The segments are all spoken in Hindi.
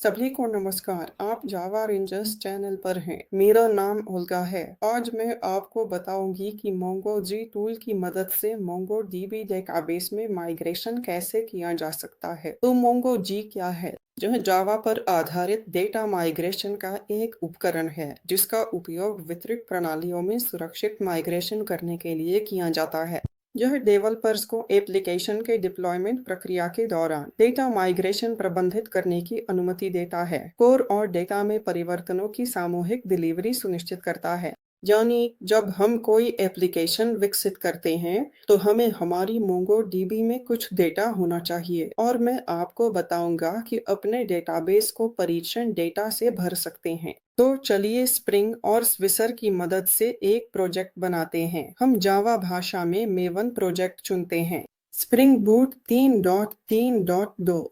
सभी को नमस्कार। आप जावा रेंजर्स चैनल पर हैं। मेरा नाम ओल्गा है। आज मैं आपको बताऊंगी कि मोंगोजी टूल की मदद से मोंगोडीबी डेटाबेस में माइग्रेशन कैसे किया जा सकता है। तो मोंगोजी क्या है? यह जावा पर आधारित डेटा माइग्रेशन का एक उपकरण है जिसका उपयोग वितरित प्रणालियों में सुरक्षित माइग्रेशन करने के लिए किया जाता है। यह डेवलपर्स को एप्लीकेशन के डिप्लॉयमेंट प्रक्रिया के दौरान डेटा माइग्रेशन प्रबंधित करने की अनुमति देता है। कोर और डेटा में परिवर्तनों की सामूहिक डिलीवरी सुनिश्चित करता है। यानी जब हम कोई एप्लीकेशन विकसित करते हैं तो हमें हमारी मोंगोडीबी में कुछ डेटा होना चाहिए और मैं आपको बताऊंगा कि अपने डेटाबेस को परीक्षण डेटा से भर सकते हैं। तो चलिए स्प्रिंग और स्विसर की मदद से एक प्रोजेक्ट बनाते हैं। हम जावा भाषा में मेवन प्रोजेक्ट चुनते हैं। स्प्रिंग बूट 3.3.2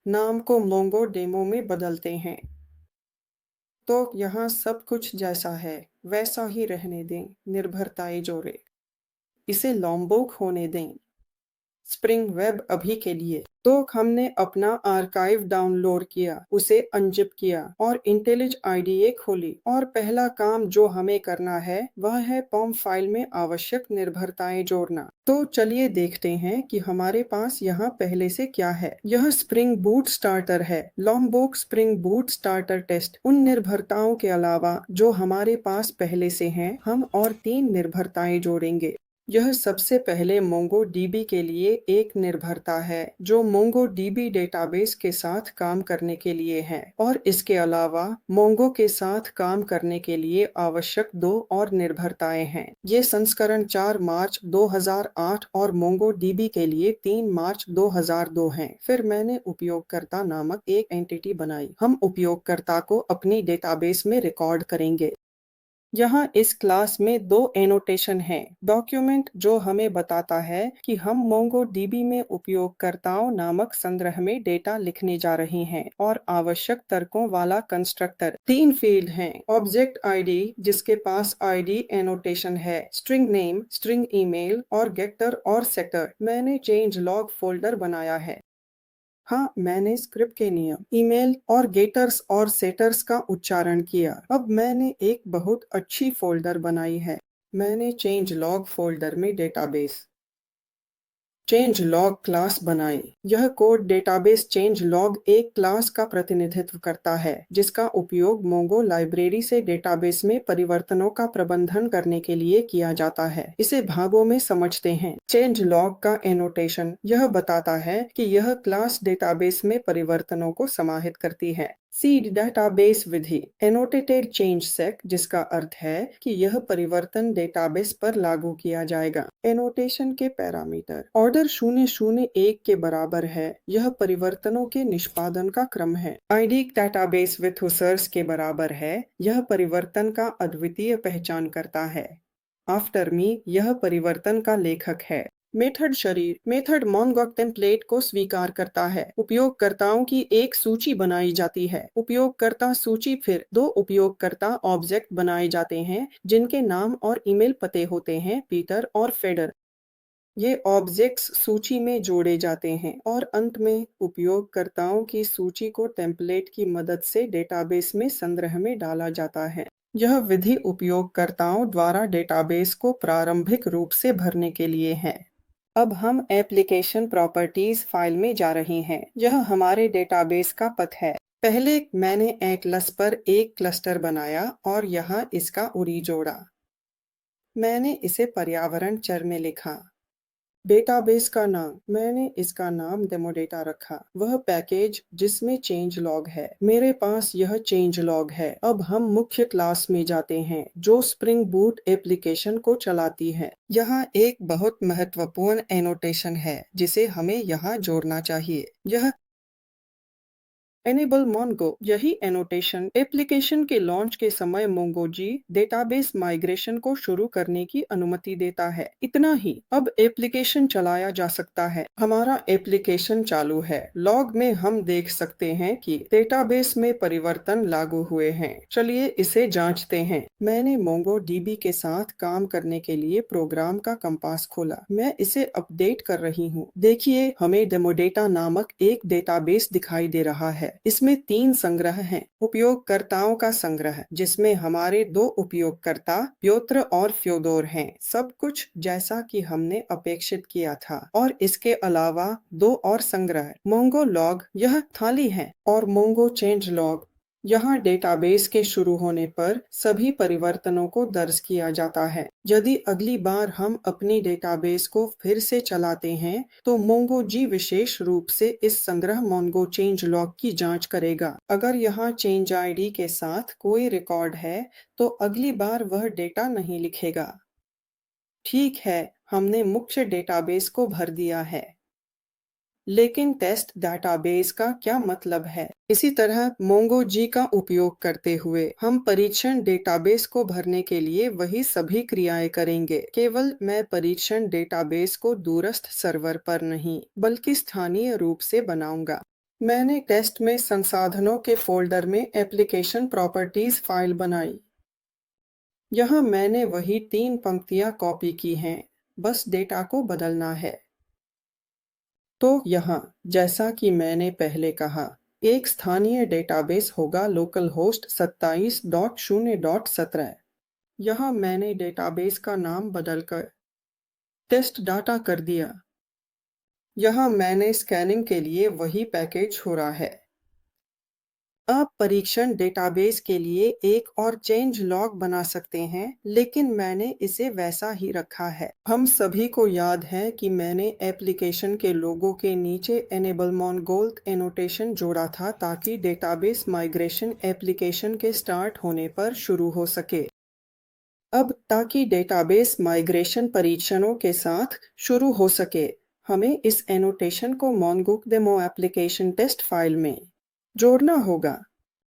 नाम को मोंगो डेमो में बदलते हैं। तो यहाँ सब कुछ जैसा है वैसा ही रहने दें। निर्भरताएं जोड़ें। इसे लॉम्बोक होने दें। स्प्रिंग वेब अभी के लिए। तो हमने अपना आर्काइव डाउनलोड किया, उसे अनजिप किया और इंटेलिज आईडीए खोली और पहला काम जो हमें करना है वह है पॉम फाइल में आवश्यक निर्भरताएं जोड़ना। तो चलिए देखते हैं कि हमारे पास यहाँ पहले से क्या है। यह स्प्रिंग बूट स्टार्टर है। लॉम्बोक स्प्रिंग बूट स्टार्टर टेस्ट। उन निर्भरताओं के अलावा जो हमारे पास पहले से हैं, हम और 3 निर्भरताएं जोड़ेंगे। यह सबसे पहले मोंगोडीबी के लिए एक निर्भरता है जो मोंगोडीबी डेटाबेस के साथ काम करने के लिए है और इसके अलावा मोंगो के साथ काम करने के लिए आवश्यक 2 और निर्भरताएं हैं। ये संस्करण 4 मार्च 2008 और मोंगोडीबी के लिए 3 मार्च 2002 हैं। फिर मैंने उपयोगकर्ता नामक एक एंटिटी बनाई। हम उपयोगकर्ता को अपनी डेटाबेस में रिकॉर्ड करेंगे। यहाँ इस क्लास में 2 एनोटेशन हैं। डॉक्यूमेंट जो हमें बताता है कि हम मोंगोडीबी में उपयोगकर्ताओं नामक संग्रह में डेटा लिखने जा रहे हैं और आवश्यक तर्कों वाला कंस्ट्रक्टर। 3 फील्ड हैं। ऑब्जेक्ट आईडी जिसके पास आईडी एनोटेशन है, स्ट्रिंग नेम, स्ट्रिंग ईमेल और गेटर और सेटर। मैंने चेंज लॉग फोल्डर बनाया है। हाँ, मैंने स्क्रिप्ट के नियम, ईमेल और गेटर्स और सेटर्स का उच्चारण किया। अब मैंने एक बहुत अच्छी फोल्डर बनाई है। मैंने चेंज लॉग फोल्डर में डेटाबेस चेंज लॉग क्लास बनाई। यह कोड डेटाबेस चेंज लॉग एक क्लास का प्रतिनिधित्व करता है जिसका उपयोग मोंगो लाइब्रेरी से डेटाबेस में परिवर्तनों का प्रबंधन करने के लिए किया जाता है। इसे भागों में समझते हैं। चेंज लॉग का एनोटेशन यह बताता है कि यह क्लास डेटाबेस में परिवर्तनों को समाहित करती है। सीड डेटाबेस विधि एनोटेटेड चेंज सेक जिसका अर्थ है कि यह परिवर्तन डेटाबेस पर लागू किया जाएगा। एनोटेशन के पैरामीटर ऑर्डर 001 के बराबर है। यह परिवर्तनों के निष्पादन का क्रम है। आईडी डेटाबेस विथ यूजर्स के बराबर है। यह परिवर्तन का अद्वितीय पहचान करता है। आफ्टर मी यह परिवर्तन का लेखक है। मेथड शरीर मेथड मोंगोक टेम्पलेट को स्वीकार करता है। उपयोगकर्ताओं की एक सूची बनाई जाती है। उपयोगकर्ता सूची फिर 2 उपयोगकर्ता ऑब्जेक्ट बनाए जाते हैं जिनके नाम और ईमेल पते होते हैं, पीटर और फेडर। ये ऑब्जेक्ट्स सूची में जोड़े जाते हैं और अंत में उपयोगकर्ताओं की सूची को टेम्पलेट की मदद से डेटाबेस में संग्रह में डाला जाता है। यह विधि उपयोगकर्ताओं द्वारा डेटाबेस को प्रारंभिक रूप से भरने के लिए है। अब हम एप्लीकेशन प्रॉपर्टीज फाइल में जा रहे हैं। यह हमारे डेटाबेस का पथ है। पहले मैंने एटलस पर एक क्लस्टर बनाया और यहाँ इसका उरी जोड़ा। मैंने इसे पर्यावरण चर में लिखा। डेटाबेस का नाम मैंने इसका नाम डेमोडेटा रखा। वह पैकेज जिसमें चेंज लॉग है। मेरे पास यह चेंज लॉग है। अब हम मुख्य क्लास में जाते हैं जो स्प्रिंग बूट एप्लीकेशन को चलाती है। यहाँ एक बहुत महत्वपूर्ण एनोटेशन है जिसे हमें यहाँ जोड़ना चाहिए। यह एनेबल मोंगो। यही एनोटेशन एप्लीकेशन के लॉन्च के समय मोंगोजी डेटाबेस माइग्रेशन को शुरू करने की अनुमति देता है। इतना ही, अब एप्लीकेशन चलाया जा सकता है। हमारा एप्लीकेशन चालू है। लॉग में हम देख सकते हैं कि डेटाबेस में परिवर्तन लागू हुए हैं। चलिए इसे जांचते हैं। मैंने मोंगोडीबी के साथ काम करने के लिए प्रोग्राम का कंपास खोला। मैं इसे अपडेट कर रही हूँ। देखिए, हमें डेमोडेटा नामक एक डेटाबेस दिखाई दे रहा है। इसमें 3 संग्रह हैं। उपयोगकर्ताओं का संग्रह, जिसमें हमारे 2 उपयोगकर्ता प्योत्र और फ्योदोर हैं। सब कुछ जैसा कि हमने अपेक्षित किया था। और इसके अलावा 2 और संग्रह, मोंगो लॉग, यह थाली है, और मोंगो चेंज लॉग। यहाँ डेटाबेस के शुरू होने पर सभी परिवर्तनों को दर्ज किया जाता है। यदि अगली बार हम अपनी डेटाबेस को फिर से चलाते हैं, तो मोंगोजी विशेष रूप से इस संग्रह मोंगो चेंज लॉग की जांच करेगा। अगर यहाँ चेंज आईडी के साथ कोई रिकॉर्ड है, तो अगली बार वह डेटा नहीं लिखेगा। ठीक है, हमने मुख्य डेटाबेस को भर दिया है। लेकिन टेस्ट डेटाबेस का क्या मतलब है? इसी तरह मोंगोजी का उपयोग करते हुए हम परीक्षण डेटाबेस को भरने के लिए वही सभी क्रियाएं करेंगे। केवल मैं परीक्षण डेटाबेस को दूरस्थ सर्वर पर नहीं, बल्कि स्थानीय रूप से बनाऊंगा। मैंने टेस्ट में संसाधनों के फोल्डर में एप्लीकेशन प्रॉपर्टीज फाइल बनाई। यहाँ मैंने वही 3 पंक्तियाँ कॉपी की हैं, बस डेटा को बदलना है। तो यहाँ, जैसा कि मैंने पहले कहा, एक स्थानीय डेटाबेस होगा लोकल होस्ट 27.0.17। यहाँ मैंने डेटाबेस का नाम बदलकर टेस्ट डाटा कर दिया। यहाँ मैंने स्कैनिंग के लिए वही पैकेज छोड़ा है। आप परीक्षण डेटाबेस के लिए एक और चेंज लॉग बना सकते हैं, लेकिन मैंने इसे वैसा ही रखा है। हम सभी को याद है कि मैंने एप्लीकेशन के लोगो के नीचे एनेबल मोंगोल्थ एनोटेशन जोड़ा था ताकि डेटाबेस माइग्रेशन एप्लीकेशन के स्टार्ट होने पर शुरू हो सके। अब ताकि डेटाबेस माइग्रेशन परीक्षणों के साथ शुरू हो सके, हमें इस एनोटेशन को मोंगोक डेमो एप्लीकेशन टेस्ट फाइल में जोड़ना होगा।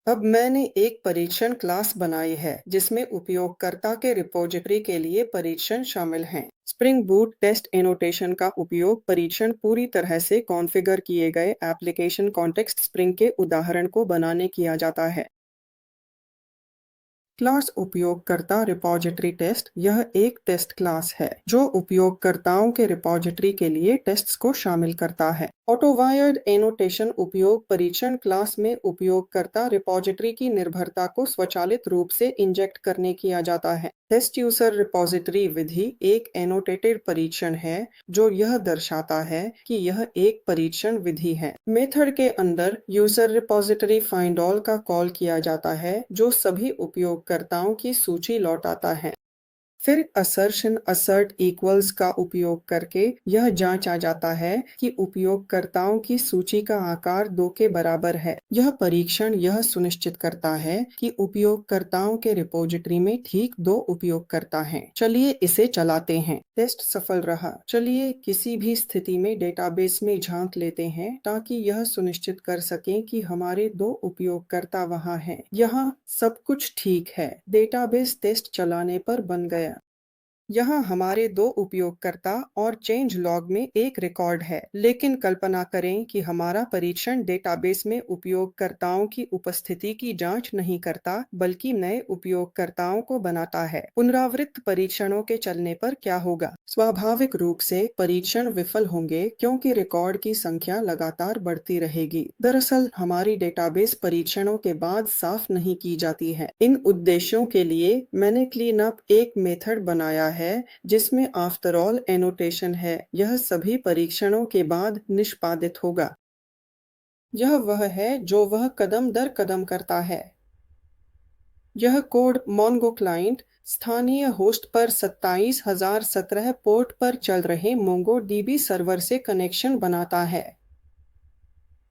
अब मैंने एक परीक्षण क्लास बनाई है जिसमें उपयोगकर्ता के रिपोजिटरी के लिए परीक्षण शामिल हैं। स्प्रिंग बूट टेस्ट एनोटेशन का उपयोग परीक्षण पूरी तरह से कॉन्फ़िगर किए गए एप्लीकेशन कॉन्टेक्स्ट स्प्रिंग के उदाहरण को बनाने किया जाता है। क्लास उपयोगकर्ता रिपॉजिटरी टेस्ट, यह एक टेस्ट क्लास है जो उपयोगकर्ताओं के रिपॉजिटरी के लिए टेस्ट्स को शामिल करता है। ऑटोवायर्ड एनोटेशन उपयोग परीक्षण क्लास में उपयोगकर्ता रिपॉजिटरी की निर्भरता को स्वचालित रूप से इंजेक्ट करने किया जाता है। टेस्ट यूजर रिपॉजिटरी विधि एक एनोटेटेड परीक्षण है जो यह दर्शाता है कि यह एक परीक्षण विधि है। मेथड के अंदर यूजर रिपॉजिटरी फाइंड ऑल का कॉल किया जाता है जो सभी उपयोगकर्ताओं की सूची लौटाता है। फिर असर्शन असर्ट इक्वल्स का उपयोग करके यह जांचा जाता है कि उपयोगकर्ताओं की सूची का आकार 2 के बराबर है। यह परीक्षण यह सुनिश्चित करता है कि उपयोगकर्ताओं के रिपोजिटरी में ठीक 2 उपयोगकर्ता हैं। चलिए इसे चलाते हैं। टेस्ट सफल रहा। चलिए किसी भी स्थिति में डेटाबेस में झांक लेते हैं ताकि यह सुनिश्चित कर सकें कि हमारे 2 उपयोगकर्ता वहां हैं। यहाँ सब कुछ ठीक है। डेटाबेस टेस्ट चलाने पर बन गया। यहाँ हमारे 2 उपयोगकर्ता और चेंज लॉग में एक रिकॉर्ड है, लेकिन कल्पना करें कि हमारा परीक्षण डेटाबेस में उपयोगकर्ताओं की उपस्थिति की जांच नहीं करता, बल्कि नए उपयोगकर्ताओं को बनाता है। पुनरावृत्त परीक्षणों के चलने पर क्या होगा? स्वाभाविक रूप से परीक्षण विफल होंगे क्योंकि रिकॉर्ड की संख्या लगातार बढ़ती रहेगी। दरअसल हमारी डेटाबेस परीक्षणों के बाद साफ नहीं की जाती है। इन उद्देश्यों के लिए मैंने क्लीन अप एक मेथड बनाया है जिसमें आफ्टर ऑल एनोटेशन है। यह सभी परीक्षणों के बाद निष्पादित होगा। यह वह है जो वह कदम दर कदम करता है। यह कोड मोंगो क्लाइंट स्थानीय होस्ट पर 27017 पोर्ट पर चल रहे मोंगोडीबी सर्वर से कनेक्शन बनाता है।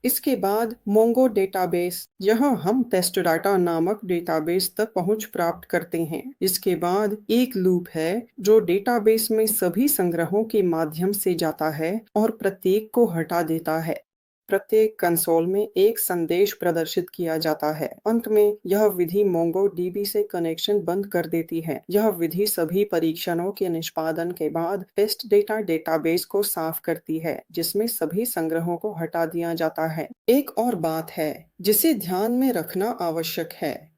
इसके बाद मोंगो डेटाबेस, यहाँ हम टेस्ट डाटा नामक डेटाबेस तक पहुंच प्राप्त करते हैं। इसके बाद एक लूप है जो डेटाबेस में सभी संग्रहों के माध्यम से जाता है और प्रत्येक को हटा देता है। प्रत्येक कंसोल में एक संदेश प्रदर्शित किया जाता है। अंत में यह विधि मोंगोडीबी से कनेक्शन बंद कर देती है। यह विधि सभी परीक्षणों के निष्पादन के बाद टेस्ट डेटा डेटाबेस को साफ करती है, जिसमें सभी संग्रहों को हटा दिया जाता है। एक और बात है जिसे ध्यान में रखना आवश्यक है।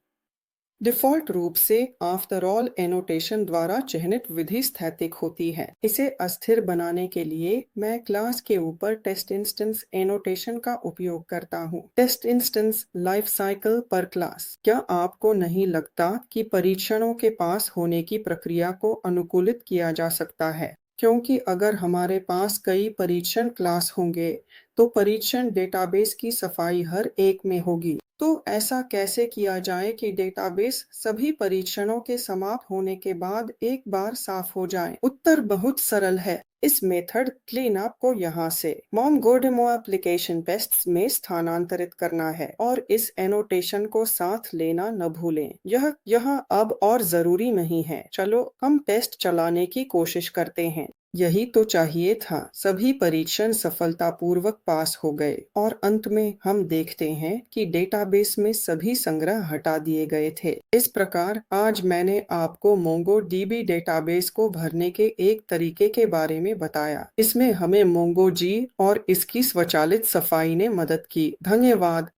डिफ़ॉल्ट रूप से आफ्टर ऑल एनोटेशन द्वारा चयनित विधि स्थैतिक होती है। इसे अस्थिर बनाने के लिए मैं क्लास के ऊपर टेस्ट इंस्टेंस एनोटेशन का उपयोग करता हूँ। टेस्ट इंस्टेंस लाइफ साइकिल पर क्लास। क्या आपको नहीं लगता कि परीक्षणों के पास होने की प्रक्रिया को अनुकूलित किया जा सकता है? क्योंकि अगर हमारे पास कई परीक्षण क्लास होंगे, तो परीक्षण डेटाबेस की सफाई हर एक में होगी। तो ऐसा कैसे किया जाए कि डेटाबेस सभी परीक्षणों के समाप्त होने के बाद एक बार साफ हो जाए? उत्तर बहुत सरल है। इस मेथड क्लीनअप को यहाँ से मोंगोडीबी एप्लीकेशन पेस्ट्स में स्थानांतरित करना है और इस एनोटेशन को साथ लेना न भूलें। यह यहाँ अब और जरूरी नहीं है। चलो हम टेस्ट चलाने की कोशिश करते हैं। यही तो चाहिए था। सभी परीक्षण सफलतापूर्वक पास हो गए और अंत में हम देखते हैं कि डेटाबेस में सभी संग्रह हटा दिए गए थे। इस प्रकार आज मैंने आपको मोंगोडीबी डेटाबेस को भरने के एक तरीके के बारे में बताया। इसमें हमें मोंगोजी और इसकी स्वचालित सफाई ने मदद की। धन्यवाद।